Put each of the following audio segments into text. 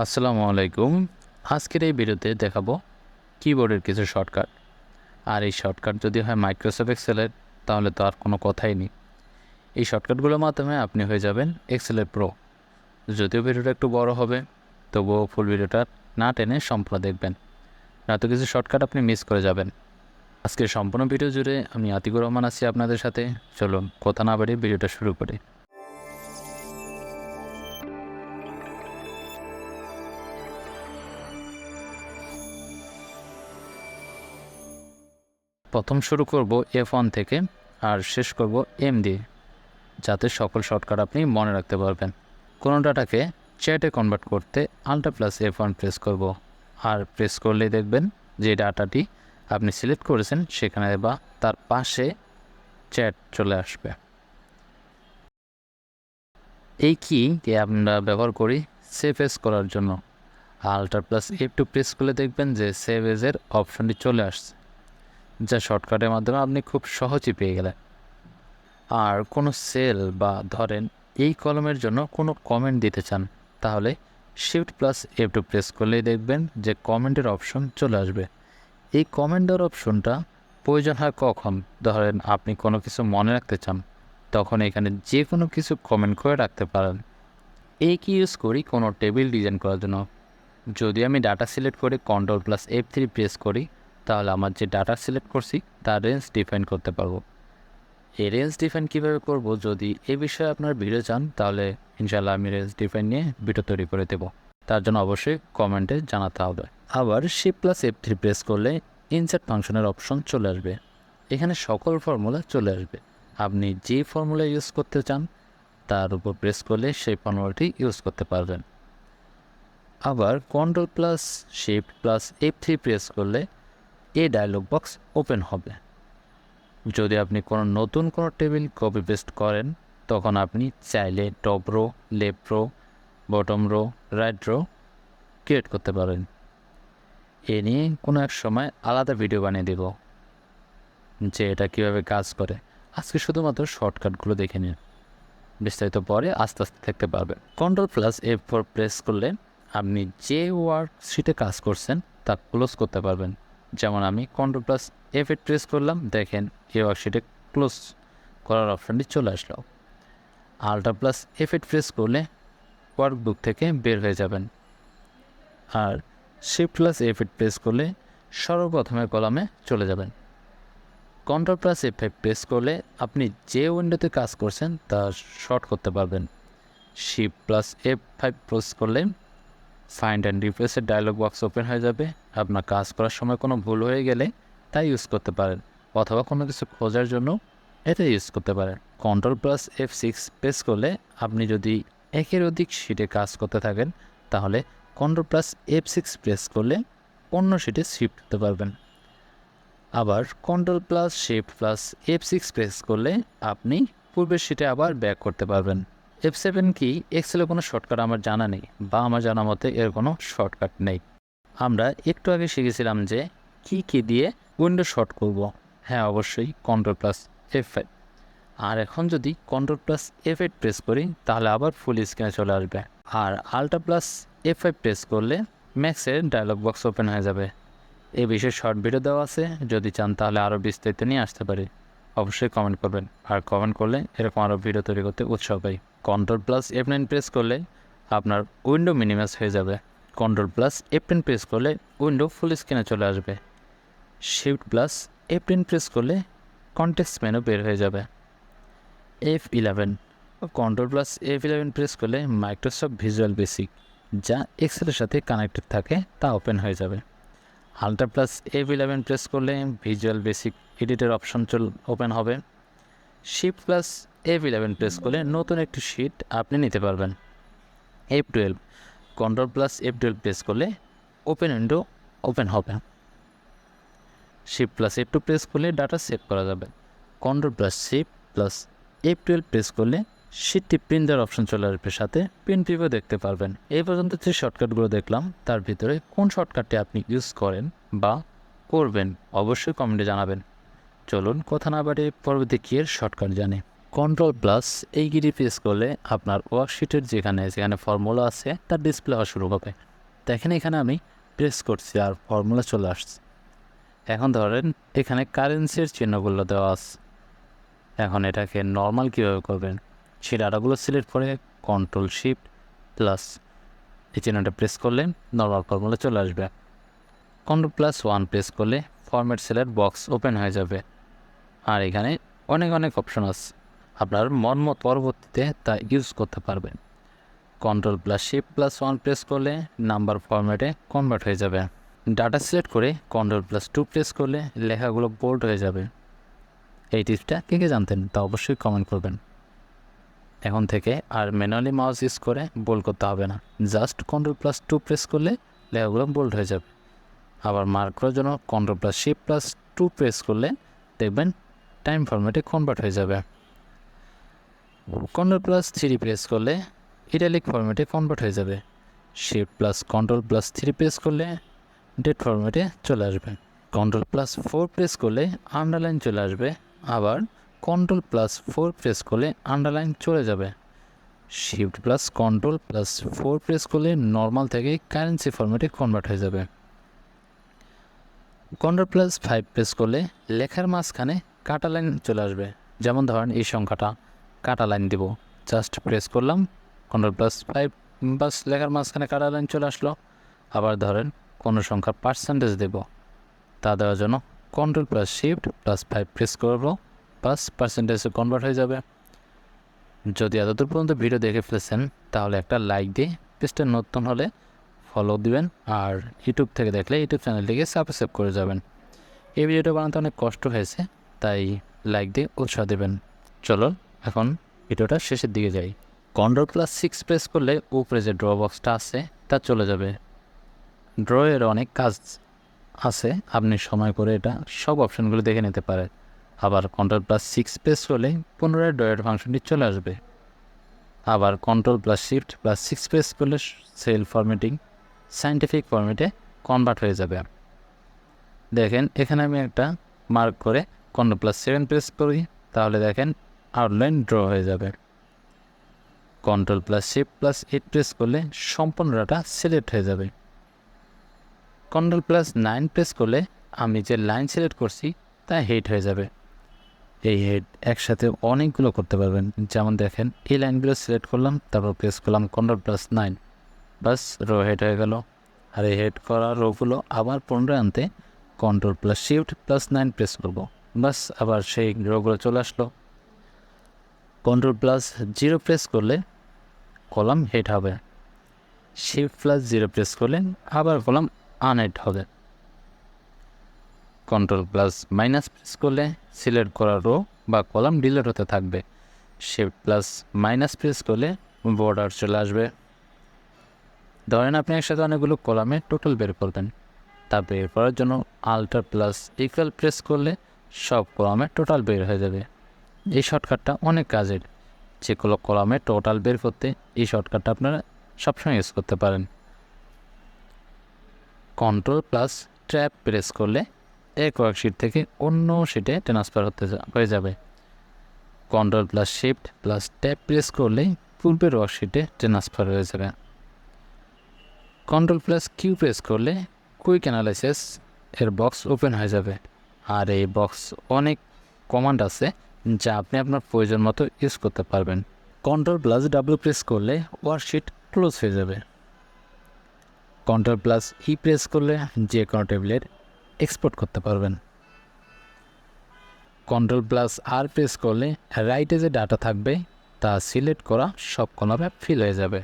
আসসালামু আলাইকুম। আজকের এই ভিডিওতে দেখাবো কিবোর্ডের কিছু শর্টকাট। আর এই শর্টকাট যদি হয় মাইক্রোসফট এক্সেলের, তাহলে তো আর কোনো কথাই নেই। এই শর্টকাটগুলোর মাধ্যমে আপনি হয়ে যাবেন এক্সেলের প্রো। যদিও ভিডিওটা একটু বড় হবে, তবুও ফুল ভিডিওটা না টেনে সম্পূর্ণ দেখবেন, না তো কিছু শর্টকাট আপনি মিস করে যাবেন। আজকের সম্পূর্ণ ভিডিও জুড়ে আমি আতিকুর রহমান আছি আপনাদের সাথে। চলুন কথা না বাড়িয়ে ভিডিওটা শুরু করি। প্রথম শুরু করব F1 থেকে আর শেষ করব M দিয়ে, যাতে সকল শর্টকাট আপনি মনে রাখতে পারবেন। কোনো ডাটাকে চ্যাটে কনভার্ট করতে Alt+F1 প্রেস করব, আর প্রেস করলেই দেখবেন যে ডাটাটি আপনি সিলেক্ট করেছেন সেখানে বা তার পাশে চ্যাট চলে আসবে। এই কি আমরা ব্যবহার করি সেভ এজ করার জন্য। Alt+F2 প্রেস করলে দেখবেন যে সেভ এজের অপশনটি চলে আসছে, যা শর্টকাটের মাধ্যমে আপনি খুব সহজেই পেয়ে গেলেন। আর কোনো সেল বা ধরেন এই কলমের জন্য কোনো কমেন্ট দিতে চান, তাহলে Shift+F2 প্রেস করলেই দেখবেন যে কমেন্টের অপশন চলে আসবে। এই কমেন্ট দেওয়ার অপশনটা প্রয়োজন হয় কখন, ধরেন আপনি কোনো কিছু মনে রাখতে চান, তখন এখানে যে কোনো কিছু কমেন্ট করে রাখতে পারেন। এই কি ইউজ করি কোনো টেবিল ডিজাইন করার জন্য। যদি আমি ডাটা সিলেক্ট করে Ctrl+F3 প্রেস করি, তাহলে আমার যে ডাটা সিলেক্ট করছি তার রেঞ্জ ডিফাইন করতে পারবো। এই রেঞ্জ ডিফাইন কীভাবে করব, যদি এ বিষয়ে আপনার ভিডিও চান, তাহলে ইনশাআল্লাহ আমি রেঞ্জ ডিফাইন নিয়ে ভিডিও তৈরি করে দেব। তার জন্য অবশ্যই কমেন্টে জানাতে হবে। আবার Shift+F3 প্রেস করলে ইনসার্ট ফাংশনের অপশন চলে আসবে। এখানে সকল ফর্মুলা চলে আসবে। আপনি যে ফর্মুলা ইউজ করতে চান তার উপর প্রেস করলে সেই ফর্মুলাটি ইউজ করতে পারবেন। আবার Ctrl+Shift+F3 প্রেস করলে এই ডায়লগ বক্স ওপেন হবে। যদি আপনি কোনো নতুন কোনো টেবিল কপি পেস্ট করেন, তখন আপনি চাইলে top row, left row, bottom row, right row create করতে পারেন। এ নিয়ে কোনো এক সময় আলাদা ভিডিও বানিয়ে দেব যে এটা কীভাবে কাজ করে। আজকে শুধুমাত্র শর্টকাটগুলো দেখে নিন, বিস্তারিত পরে আস্তে আস্তে দেখতে পারবেন। Ctrl+F4 প্রেস করলে আপনি যে ওয়ার্কশিটে কাজ করছেন তা ক্লোজ করতে পারবেন। যেমন আমি Ctrl+F8 প্রেস করলাম, দেখেন এই ওয়ার্কশিটে ক্লোজ করার অপশানটি চলে আসলো। Alt+F8 প্রেস করলে ওয়ার্কবুক থেকে বের হয়ে যাবেন। আর Shift+F8 প্রেস করলে সর্বপ্রথমের কলামে চলে যাবেন। Ctrl+F5 প্রেস করলে আপনি যে উইন্ডোতে কাজ করছেন তা শর্ট করতে পারবেন। Shift+F5 প্রেস করলে ফাইন্ড অ্যান্ড রিপ্লেসের ডায়লগ বক্স ওপেন হয়ে যাবে। আপনার কাজ করার সময় কোনো ভুল হয়ে গেলে তাই ইউজ করতে পারেন, অথবা কোনো কিছু খোঁজার জন্য এটা ইউজ করতে পারেন। Ctrl+F6 প্রেস করলে আপনি যদি একের অধিক শিটে কাজ করতে থাকেন, তাহলে Ctrl+F6 প্রেস করলে অন্য শিটে শিফট করতে পারবেন। আবার Ctrl+Shift+F6 প্রেস করলে আপনি পূর্বের শিটে আবার ব্যাক করতে পারবেন। F7 কি এক্সেলে কোনো শর্টকাট আমার জানা নেই, বা আমার জানা মতে এর কোনো শর্টকাট নেই। আমরা একটু আগে শিখেছিলাম যে কি দিয়ে উইন্ডো শর্ট করব। হ্যাঁ, অবশ্যই Ctrl+F5। আর এখন যদি Ctrl+F8 প্রেস করি, তাহলে আবার ফুল স্ক্রিনে চলে আসবে। আর Alt+F5 প্রেস করলে ম্যাক্সের ডায়লগ বক্স ওপেন হয়ে যাবে। এই বিষয়ে শর্ট ভিডিও দেওয়া আছে, যদি চান তাহলে আরও বিস্তারিত নিয়ে আসতে পারি। অবশ্যই কমেন্ট করবেন, আর কমেন্ট করলে এরকম আরও ভিডিও তৈরি করতে উৎসাহ পাই। Ctrl+F9 প্রেস করলে আপনার উইন্ডো মিনিমাইজ হয়ে যাবে। Ctrl+F10 প্রেস করলে উইন্ডো ফুল স্ক্রিনে চলে আসবে। Shift+F10 প্রেস করলে কনটেক্সট মেনু বের হয়ে যাবে। F11 Ctrl+F11 প্রেস করলে মাইক্রোসফট ভিজুয়াল বেসিক, যা এক্সেলের সাথে কানেক্টেড থাকে, তা ওপেন হয়ে যাবে। Alt+F11 প্রেস করলে ভিজুয়াল বেসিক এডিটের অপশন ওপেন হবে। Shift+F11 প্রেস করলে নতুন একটি শিট আপনি নিতে পারবেন। F12 Ctrl+F12 প্রেস করলে ওপেন উইন্ডো ওপেন হবে। Shift+F2 প্রেস করলে ডাটা সেভ করা যাবে। Ctrl+Shift+F12 প্রেস করলে শিটটি প্রিন্ট দেওয়ার অপশন চলে আসবে, সাথে প্রিন্ট প্রিভিউ দেখতে পারবেন। এই পর্যন্ত যে শর্টকাটগুলো দেখলাম, তার ভিতরে কোন শর্টকাটটি আপনি ইউজ করেন বা করবেন অবশ্যই কমেন্টে জানাবেন। চলুন কথা না বাড়িয়ে পরবর্তী কিয়ের শর্টকাট জানি। Ctrl+ এই কিটি প্রেস করলে আপনার ওয়ার্কশিটের যেখানে ফর্মুলা আছে তার ডিসপ্লে হওয়া শুরু হবে। দেখেন এখানে আমি প্রেস করছি আর ফর্মুলা চলে আসছে। এখন ধরেন এখানে কারেন্সির চিহ্নগুলো দেওয়া আছে। এখন এটাকে নর্মাল কীভাবে করবেন, সেই ডাটাগুলো সিলেক্ট করে Ctrl+Shift+ এই চিহ্নটা প্রেস করলে নর্মাল ফর্মুলা চলে আসবে। Ctrl+1 প্রেস করলে ফরম্যাট সেলের বক্স ওপেন হয়ে যাবে। আর এখানে অনেক অনেক অপশন আছে, আপনার মন মতো পরবর্তীতে তা ইউজ করতে পারবেন। Ctrl+Shift+1 প্রেস করলে নাম্বার ফরম্যাটে কনভার্ট হয়ে যাবে। ডাটা সিলেক্ট করে Ctrl+2 প্রেস করলে লেখাগুলো বোল্ড হয়ে যাবে। এই টিপসটা কে কে জানতেন তা অবশ্যই কমেন্ট করবেন। এখন থেকে আর ম্যানুয়ালি মাউস ইউজ করে বোল্ড করতে হবে না, জাস্ট Ctrl+2 প্রেস করলে লেখাগুলো বোল্ড হয়ে যাবে। আবার মার্ক করার জন্য Ctrl+Shift+2 প্রেস করলে দেখবেন টাইম ফরম্যাটে কনভার্ট হয়ে যাবে। Ctrl+3 প্রেস করলে ইটালিক ফরম্যাটে কনভার্ট হয়ে যাবে। Shift+Ctrl+3 প্রেস করলে ডেট ফরম্যাটে চলে আসবে। Ctrl+4 প্রেস করলে আন্ডারলাইন চলে আসবে। আবার Ctrl+4 প্রেস করলে আন্ডারলাইন চলে যাবে। Shift+Ctrl+4 প্রেস করলে নর্মাল থেকে কারেন্সি ফরম্যাটে কনভার্ট হয়ে যাবে। Ctrl+5 প্রেস করলে লেখার মাঝখানে কাটা লাইন চলে আসবে। যেমন ধরেন এই সংখ্যাটা কাটা লাইন দিব, জাস্ট প্রেস করলাম Ctrl+5, বাস লেখার মাঝখানে কাটা লাইন চলে আসলো। আবার ধরেন কোনো সংখ্যার পার্সেন্টেজ দেব, তা দেওয়ার জন্য Ctrl+Shift+5 প্রেস করব, বাস পার্সেন্টেজে কনভার্ট হয়ে যাবে। যদি এতদূর পর্যন্ত ভিডিও দেখে ফেলেছেন তাহলে একটা লাইক দিয়ে পেজটা নতুন হলে ফলো দিবেন, আর ইউটিউব থেকে দেখলে ইউটিউব চ্যানেলটিকে সাবস্ক্রাইব করে যাবেন। এই ভিডিওটা বানাতে অনেক কষ্ট হয়েছে, তাই লাইক দিয়ে উৎসাহ দেবেন। চলো এখন ভিডিওটা শেষের দিকে যাই। Ctrl+6 প্রেস করলে উপরে যে ড্র বক্সটা আছে তা চলে যাবে। ড্রয়ের অনেক কাজ আছে, আপনি সময় করে এটা সব অপশানগুলো দেখে নিতে পারেন। আবার Ctrl+6 প্রেস করলে পুনরায় ড্রয়ের ফাংশনটি চলে আসবে। আবার Ctrl+Shift+6 প্রেস করলে সেল ফরম্যাটিং সায়েন্টিফিক ফরম্যাটে কনভার্ট হয়ে যাবে। দেখেন এখানে আমি একটা মার্ক করে Ctrl+7 প্রেস করি, তাহলে দেখেন আউটলাইন ড্র হয়ে যাবে। Ctrl+Shift+8 প্রেস করলে সম্পূর্ণ ডাটা সিলেক্ট হয়ে যাবে। Ctrl+9 প্রেস করলে আমি যে লাইন সিলেক্ট করছি তা হেড হয়ে যাবে। এই হেড একসাথে অনেকগুলো করতে পারবেন, যেমন দেখেন এই লাইনগুলো সিলেক্ট করলাম, তারপর প্রেস করলাম Ctrl+9, বাস রো হেড হয়ে গেল। আর এই হেড করা রোগুলো আবার পুনরায় আনতে Ctrl+Shift+9 প্রেস করব, বাস আবার সেই রোগুলো চলে আসলো। Ctrl+0 প্রেস করলে কলাম হেড হবে। Shift+0 প্রেস করলে আবার কলাম আনহেড হবে। Ctrl+- প্রেস করলে সিলেক্ট করা রো বা কলাম ডিলিট হতে থাকবে। Shift+- প্রেস করলে বর্ডার চলে আসবে। ধরেন আপনি একসাথে অনেকগুলো কলামে টোটাল বের করবেন, তা বের করার জন্য Alt+= প্রেস করলে সব কলামে টোটাল বের হয়ে যাবে। এই শর্টকাটটা অনেক কাজের, যেগুলো কলামে টোটাল বের করতে এই শর্টকাটটা আপনারা সবসময় ইউজ করতে পারেন। Ctrl+Tab প্রেস করলে এক ওয়ার্কশিট থেকে অন্য শিটে ট্রান্সফার হয়ে যাবে। Ctrl+Shift+Tab প্রেস করলে পূর্বের ওয়ার্কশিটে ট্রান্সফার হয়ে যাবে। Ctrl+Q প্রেস করলে কুইক অ্যানালাইসিস এর বক্স ওপেন হয়ে যাবে। আর এই বক্স অনেক কমান্ড আছে যা আপনি আপনার প্রয়োজন মতো ইউজ করতে পারবেন। Ctrl+W প্রেস করলে ওয়ার্কশিট ক্লোজ হয়ে যাবে। Ctrl+E প্রেস করলে যে কোনো টেবিলের এক্সপোর্ট করতে পারবেন। Ctrl+R প্রেস করলে রাইটে যে ডাটা থাকবে তা সিলেক্ট করা সব কলামে ফিল হয়ে যাবে।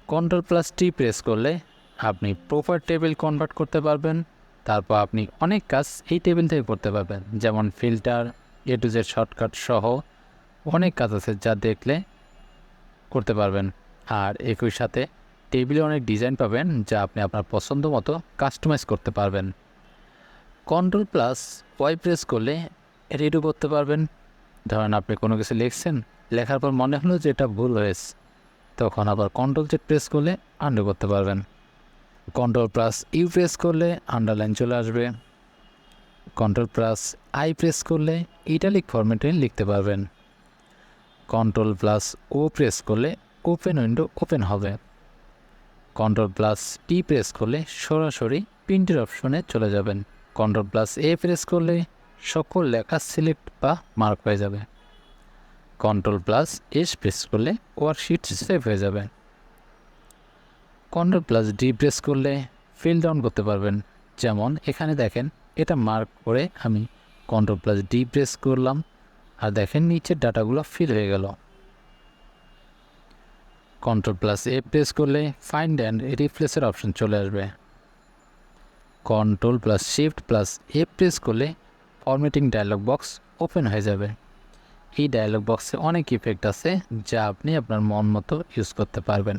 Ctrl+T প্রেস করলে আপনি প্রপার টেবিল কনভার্ট করতে পারবেন। তারপর আপনি অনেক কাজ এই টেবিল থেকে করতে পারবেন, যেমন filter, A to Z shortcut সহ অনেক কাজ আছে যা দেখলে করতে পারবেন। আর একই সাথে টেবিলে অনেক ডিজাইন পাবেন যা আপনি আপনার পছন্দ মতো কাস্টমাইজ করতে পারবেন। Ctrl+Y প্রেস করলে রিডু করতে পারবেন। ধরেন আপনি কোনো কিছু লিখছেন, লেখার পর মনে হলো যে এটা ভুল হয়েছে, তখন আবার Ctrl+Z প্রেস করলে আন্ডু করতে পারবেন। Ctrl+U প্রেস করলে আন্ডারলাইন চলে আসবে। Ctrl+I প্রেস করলে ইটালিক ফরম্যাটে লিখতে পারবেন। Ctrl+O প্রেস করলে ওপেন উইন্ডো ওপেন হবে। Ctrl+T প্রেস করলে সরাসরি প্রিন্টের অপশনে চলে যাবেন। Ctrl+A প্রেস করলে সকল লেখা সিলেক্ট বা মার্ক হয়ে যাবে। Ctrl+S প্রেস করলে ওয়ার্কশিট সেভ হয়ে যাবে। Ctrl+D প্রেস করলে ফিল ডাউন করতে পারবেন। যেমন এখানে দেখেন এটা মার্ক করে আমি Ctrl+D প্রেস করলাম আর দেখেন নিচের ডাটাগুলো ফিল হয়ে গেল। Ctrl+A প্রেস করলে ফাইন্ড অ্যান্ড রিপ্লেসের অপশন চলে আসবে। Ctrl+Shift+A প্রেস করলে ফরম্যাটিং ডায়লগ বক্স ওপেন হয়ে যাবে। এই ডায়লগ বক্সে অনেক ইফেক্ট আছে যা আপনি আপনার মন মতো ইউজ করতে পারবেন।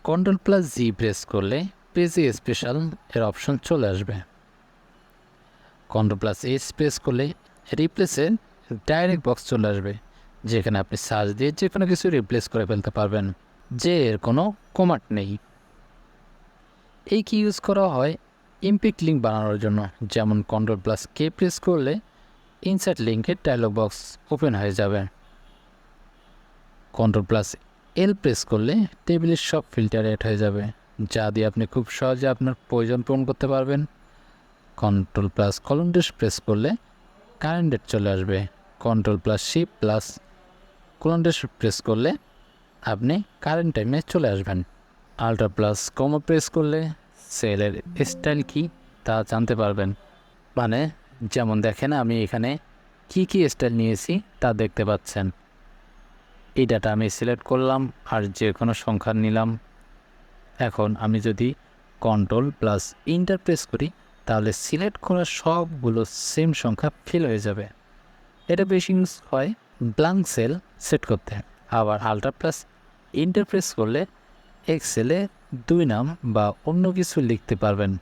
Ctrl+G প্রেস করলে পেজে স্পেশাল এর অপশন চলে আসবে। Ctrl+H প্রেস করলে রিপ্লেসের ডাইরেক্ট বক্স চলে আসবে, যেখানে আপনি সার্চ দিয়ে যে কোনো কিছু রিপ্লেস করে ফেলতে পারবেন, যে এর কোনো কমান্ড নেই। এই কি ইউজ করা হয় ইমপ্যাক্ট লিঙ্ক বানানোর জন্য। যেমন Ctrl+K প্রেস করলে ইনসার্ট লিঙ্কের ডায়লগ বক্স ওপেন হয়ে যাবে। Ctrl+L প্রেস করলে টেবিলের সব ফিল্টার এড হয়ে যাবে, যা দিয়ে আপনি খুব সহজে আপনার প্রয়োজন পূরণ করতে পারবেন। Ctrl+: প্রেস করলে কারেন্ট ডেট চলে আসবে। Ctrl+Shift+: প্রেস করলে আপনি কারেন্ট টাইমে চলে আসবেন। Alt+, প্রেস করলে সেলের স্টাইল কি তা জানতে পারবেন। মানে যেমন দেখেন আমি এখানে কি স্টাইল নিয়েছি তা দেখতে পাচ্ছেন। এই ডাটা আমি সিলেক্ট করলাম আর যে কোনো সংখ্যা নিলাম। এখন আমি যদি Ctrl+Enter প্রেস করি তাহলে সিলেক্ট করা সবগুলো সেম সংখ্যা ফিল হয়ে যাবে। এটা বেশি ইউজ হয় ব্ল্যাঙ্ক সেল সেট করতে। আবার Alt+Enter প্রেস করলে এক্সেলে 2 নাম বা অন্য কিছু লিখতে পারবেন।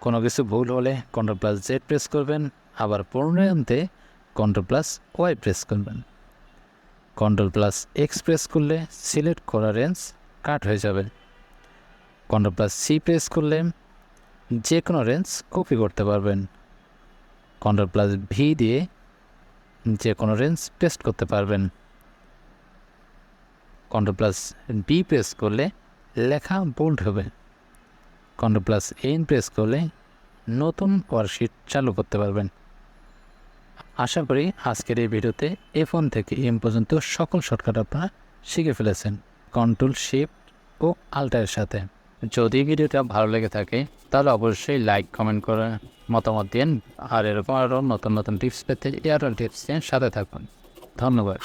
কোনো কিছু ভুল হলে Ctrl+Z প্রেস করবেন, আবার পুনরায় আনতে Ctrl+Y প্রেস করবেন। Ctrl+X প্রেস করলে সিলেক্ট করা রেঞ্জ কাট হয়ে যাবে। Ctrl+C প্রেস করলে যে কোনো রেঞ্জ কপি করতে পারবেন। Ctrl+V দিয়ে যে কোনো রেঞ্জ পেস্ট করতে পারবেন। Ctrl+D প্রেস করলে লেখা বোল্ড হবে। Ctrl+N প্রেস করলে নতুন ওয়ার্কশিট চালু করতে পারবেন। আশা করি আজকের এই ভিডিওতে F1 থেকে M পর্যন্ত সকল শর্টকাট আপনারা শিখে ফেলেছেন Ctrl, Shift ও Alt এর সাথে। যদি ভিডিওটা ভালো লেগে থাকে তাহলে অবশ্যই লাইক, কমেন্ট করে মতামত দিন। আর এরকম আরও নতুন নতুন টিপস পেতে এয়ারটেল টিপস সাথে থাকুন। ধন্যবাদ।